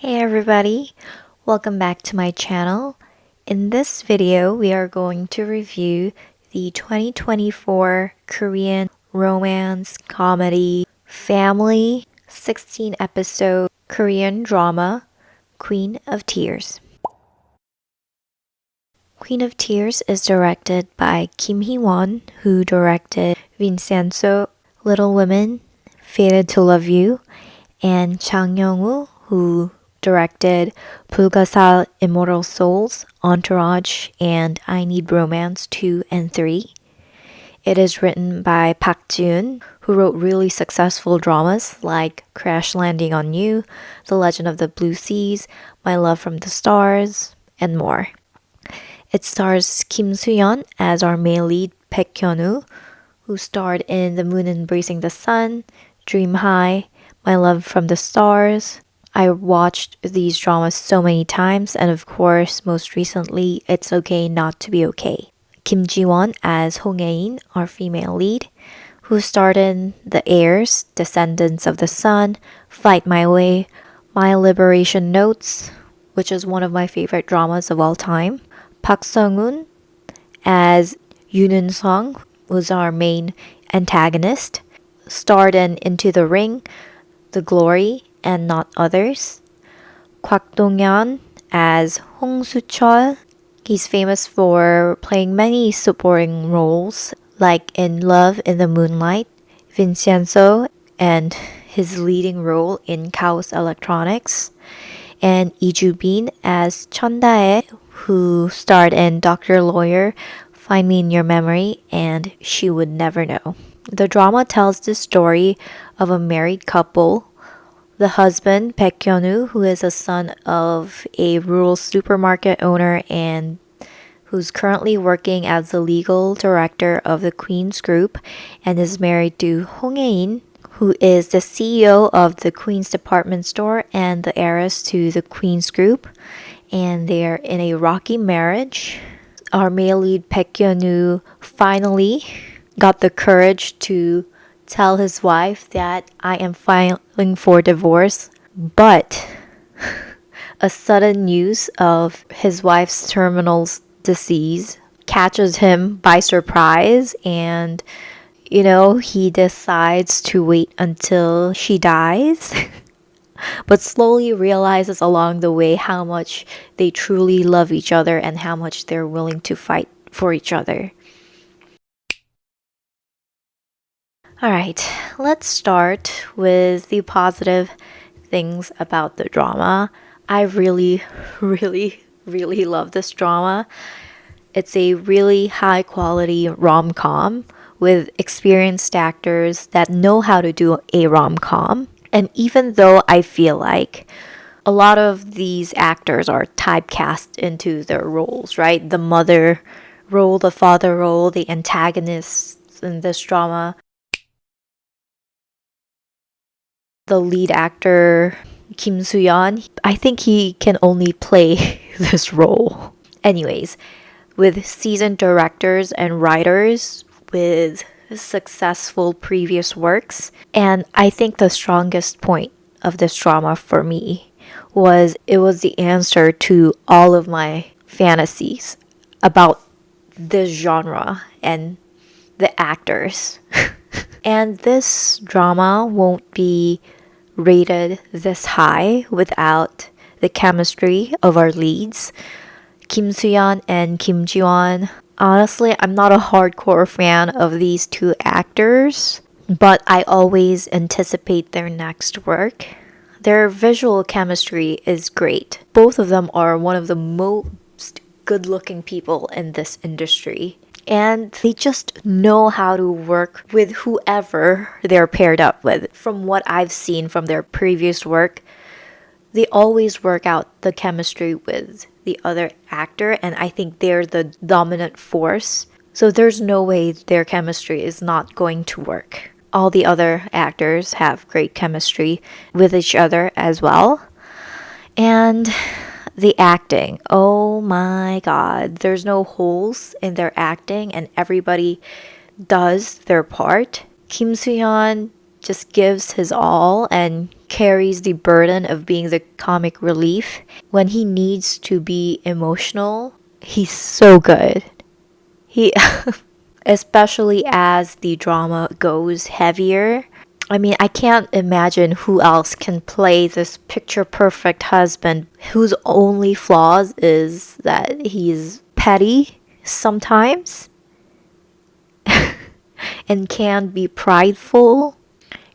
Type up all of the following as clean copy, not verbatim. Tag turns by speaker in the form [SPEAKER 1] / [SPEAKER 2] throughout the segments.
[SPEAKER 1] Hey everybody, welcome back to my channel. In this video, we are going to review the 2024 Korean romance comedy family 16 episode Korean drama Queen of Tears. Queen of Tears is directed by Kim Hee-won, who directed Vincenzo, Little Women, Fated to Love You, and Chang Young-woo, who directed Pulgasal Immortal Souls, Entourage, and I Need Romance 2 and 3. It is written by Park Ji-un, who wrote really successful dramas like Crash Landing on You, The Legend of the Blue Seas, My Love from the Stars, and more. It stars Kim Soo-yeon as our male lead Baek Hyun-woo, who starred in The Moon Embracing the Sun, Dream High, My Love from the Stars. I watched these dramas so many times, and of course, most recently, It's Okay Not to Be Okay. Kim Ji-won as Hong Hae-in, our female lead, who starred in The Heirs, Descendants of the Sun, Fight My Way, My Liberation Notes, which is one of my favorite dramas of all time. Park Sung-hoon as Yoon Eun-sung, who's our main antagonist, starred in Into the Ring, The Glory, and Not Others. Kwak Dong-yeon as Hong Soo-chol. He's famous for playing many supporting roles, like in Love in the Moonlight, Vincenzo, and his leading role in Chaos Electronics. And Lee Joo-bin as Chon Da-ae, who starred in Dr. Lawyer, Find Me in Your Memory, and She Would Never Know. The drama tells the story of a married couple. The husband, Baek Hyun-woo, who is a son of a rural supermarket owner and who's currently working as the legal director of the Queen's Group, and is married to Hong Hae-in, who is the CEO of the Queen's department store and the heiress to the Queen's Group, and they're in a rocky marriage. Our male lead, Baek Hyun-woo, finally got the courage to tell his wife that I am filing for divorce, but a sudden news of his wife's terminal disease catches him by surprise, and he decides to wait until she dies, but slowly realizes along the way how much they truly love each other and how much they're willing to fight for each other. Alright, let's start with the positive things about the drama. I really, really love this drama. It's a really high quality rom-com with experienced actors that know how to do a rom-com. And even though I feel like a lot of these actors are typecast into their roles, right? The mother role, the father role, the antagonists in this drama. The lead actor, Kim Soo-yeon, I think he can only play this role. Anyways, with seasoned directors and writers with successful previous works, and I think the strongest point of this drama for me was it was the answer to all of my fantasies about this genre and the actors. And this drama won't be rated this high without the chemistry of our leads, Kim Soo-yeon and Kim Ji-won. Honestly, I'm not a hardcore fan of these two actors, but I always anticipate their next work. Their visual chemistry is great. Both of them are one of the most good-looking people in this industry. And they just know how to work with whoever they're paired up with. From what I've seen from their previous work, they always work out the chemistry with the other actor, and I think they're the dominant force. So there's no way their chemistry is not going to work. All the other actors have great chemistry with each other as well. And the acting, oh my god, there's no holes in their acting and everybody does their part. Kim Soo-yeon just gives his all and carries the burden of being the comic relief. When he needs to be emotional, he's so good. He especially as the drama goes heavier. I mean, I can't imagine who else can play this picture perfect husband whose only flaws is that he's petty sometimes and can be prideful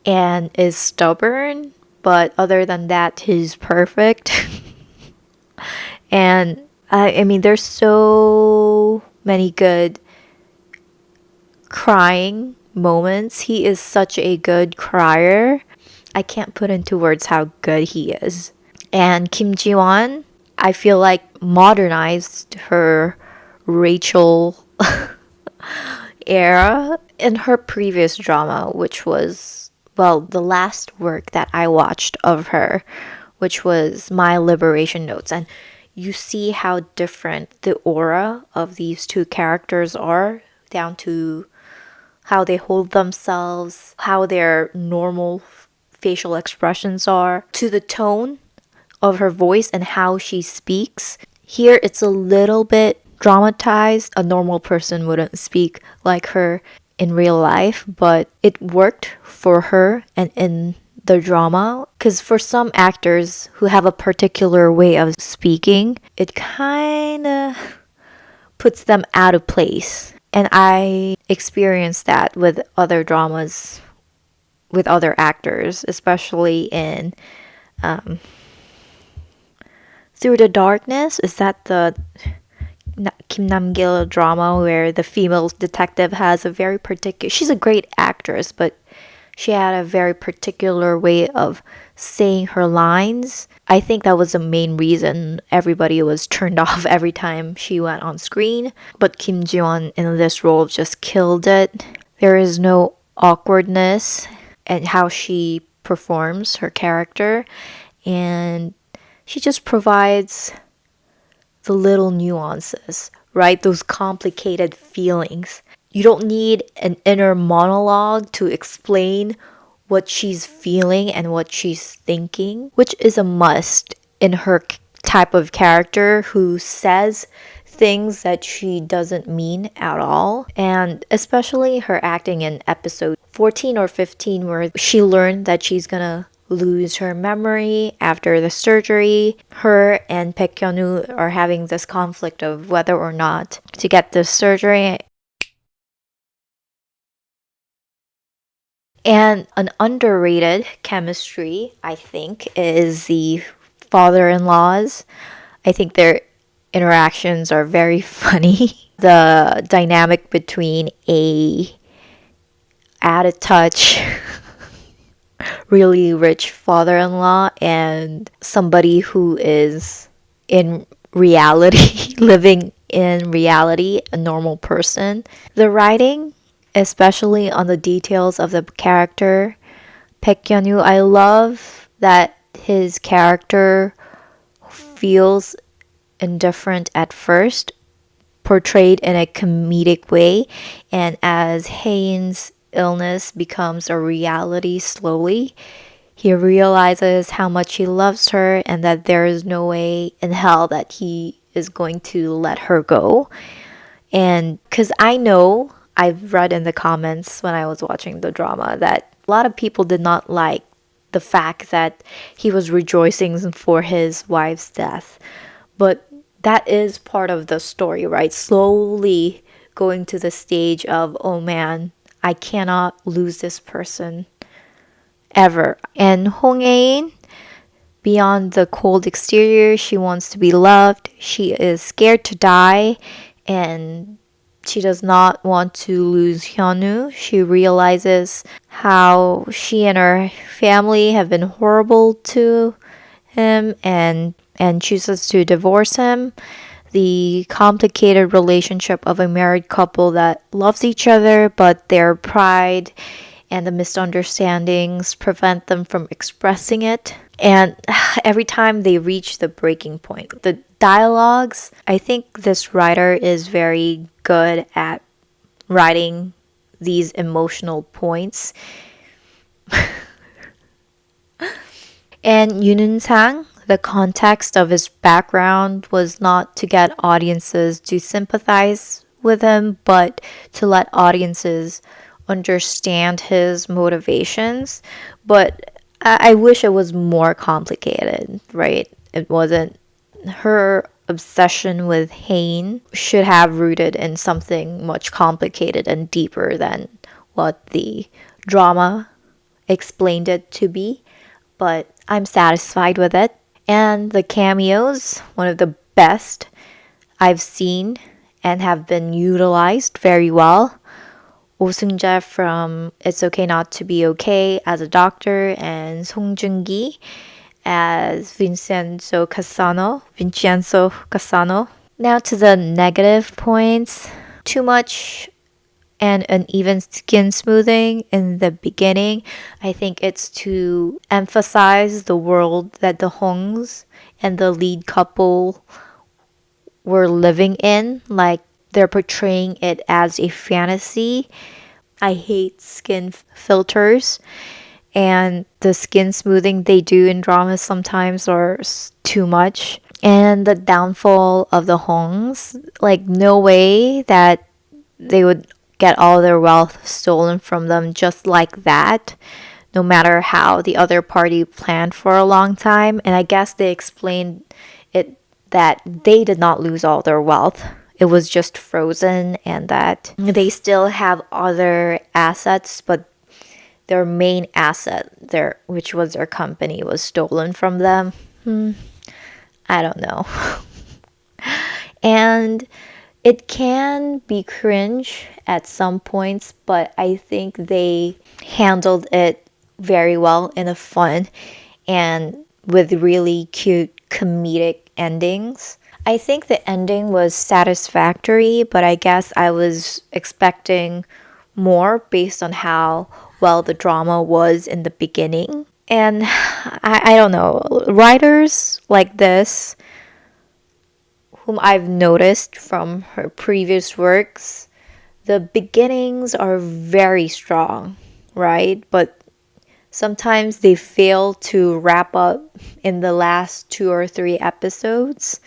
[SPEAKER 1] and is stubborn, but other than that, he's perfect. And I mean, there's so many good crying moments. He is such a good crier. I can't put into words how good he is. And Kim Ji-won, I feel like modernized her Rachel era in her previous drama, which was, well, the last work that I watched of her, which was My Liberation Notes. And you see how different the aura of these two characters are, down to how they hold themselves, how their normal facial expressions are, to the tone of her voice and how she speaks. Here it's a little bit dramatized. A normal person wouldn't speak like her in real life, but it worked for her and in the drama, because for some actors who have a particular way of speaking, it kind of puts them out of place. And I experienced that with other dramas with other actors, especially in Through the Darkness. Is that the Kim Nam-gil drama where the female detective has a very particular... She's a great actress, but she had a very particular way of saying her lines. I think that was the main reason everybody was turned off every time she went on screen. But Kim Ji-won in this role just killed it. There is no awkwardness in how she performs her character. And she just provides the little nuances, right? Those complicated feelings. You don't need an inner monologue to explain what she's feeling and what she's thinking, which is a must in her type of character who says things that she doesn't mean at all. And especially her acting in episode 14 or 15, where she learned that she's gonna lose her memory after the surgery. Her and Baek Hyun-woo are having this conflict of whether or not to get this surgery. And an underrated chemistry, I think, is the father-in-laws. I think their interactions are very funny. The dynamic between a out of touch really rich father-in-law and somebody who is in reality, living in reality, a normal person. The writing, especially on the details of the character, Baek Hyun-woo, I love that his character feels indifferent at first, portrayed in a comedic way, and as Haein's illness becomes a reality slowly, he realizes how much he loves her and that there is no way in hell that he is going to let her go. And because I know, I've read in the comments when I was watching the drama that a lot of people did not like the fact that he was rejoicing for his wife's death. But that is part of the story, right? Slowly going to the stage of, oh man, I cannot lose this person ever. And Hong Hae-in, beyond the cold exterior, she wants to be loved. She is scared to die, and she does not want to lose Hyun-woo. She realizes how she and her family have been horrible to him and chooses to divorce him. The complicated relationship of a married couple that loves each other, but their pride and the misunderstandings prevent them from expressing it. And every time they reach the breaking point, the dialogues, I think this writer is very good at writing these emotional points. And Yoon Sang, the context of his background was not to get audiences to sympathize with him, but to let audiences understand his motivations. But I wish it was more complicated, right? It wasn't her obsession with Hain should have rooted in something much complicated and deeper than what the drama explained it to be. But I'm satisfied with it. And the cameos, one of the best I've seen and have been utilized very well. Oh Seung-jae from It's Okay Not to Be Okay as a doctor, and Song Joong-ki as Vincenzo Cassano. Now to the negative points. Too much and uneven skin smoothing in the beginning. I think it's to emphasize the world that the Hongs and the lead couple were living in. Like they're portraying it as a fantasy. I hate skin filters, and the skin smoothing they do in dramas sometimes are too much. And the downfall of the Hongs, like no way that they would get all their wealth stolen from them just like that, no matter how the other party planned for a long time. And I guess they explained it that they did not lose all their wealth. It was just frozen, and that they still have other assets, but their main asset, which was their company, was stolen from them. I don't know. And it can be cringe at some points, but I think they handled it very well in a fun and with really cute comedic endings. I think the ending was satisfactory, but I guess I was expecting more based on how well the drama was in the beginning. And I don't know, writers like this, whom I've noticed from her previous works, the beginnings are very strong, right? But sometimes they fail to wrap up in the last 2 or 3 episodes.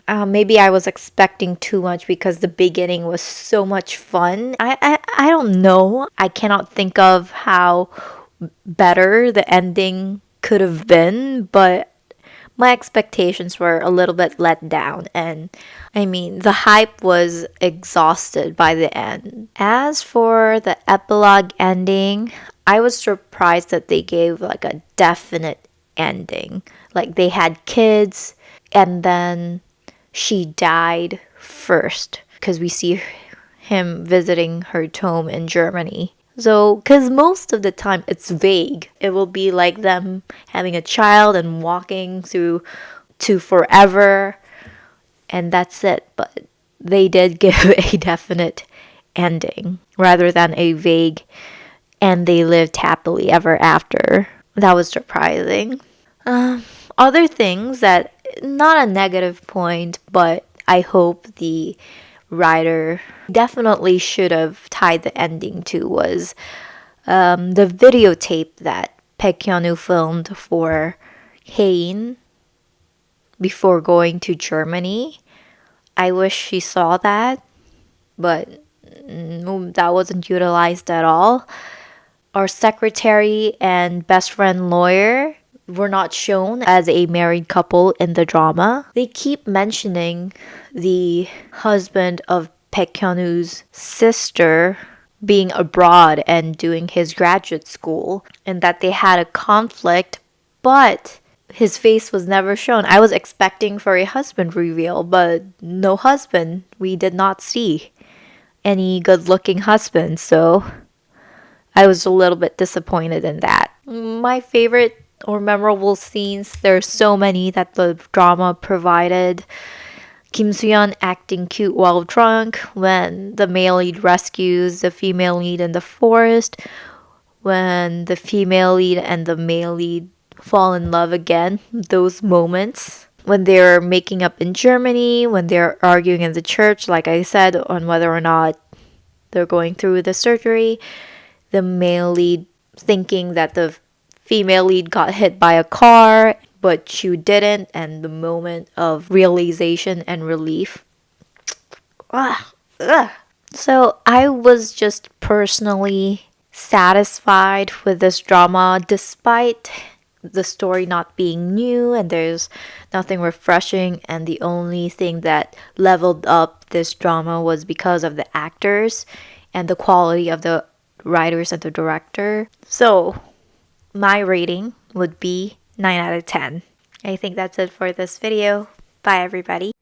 [SPEAKER 1] Maybe I was expecting too much because the beginning was so much fun. I don't know. I cannot think of how better the ending could have been, but my expectations were a little bit let down, and I mean, the hype was exhausted by the end. As for the epilogue ending, I was surprised that they gave like a definite ending. Like they had kids, and then she died first because we see him visiting her tomb in Germany. So, because most of the time it's vague, it will be like them having a child and walking through to forever, and that's it. But they did give a definite ending rather than a vague and they lived happily ever after. That was surprising. Other things that, not a negative point, but I hope the writer definitely should have tied the ending to was the videotape that Baek Hyun-woo filmed for Hain before going to Germany. I wish she saw that, but that wasn't utilized at all. Our secretary and best friend lawyer were not shown as a married couple in the drama. They keep mentioning the husband of Baek Hyun-woo's sister being abroad and doing his graduate school, and that they had a conflict, but his face was never shown. I was expecting for a husband reveal, but no husband. We did not see any good-looking husband, so I was a little bit disappointed in that. My favorite or memorable scenes, there's so many that the drama provided. Kim Soo-yeon acting cute while drunk, when the male lead rescues the female lead in the forest, when the female lead and the male lead fall in love again, those moments. When they're making up in Germany, when they're arguing in the church, like I said, on whether or not they're going through the surgery, the male lead thinking that the female lead got hit by a car, but Chu didn't, and the moment of realization and relief. Ugh, ugh. So I was just personally satisfied with this drama despite the story not being new and there's nothing refreshing, and the only thing that leveled up this drama was because of the actors and the quality of the writers and the director. So my rating would be 9 out of 10. I think that's it for this video. Bye everybody.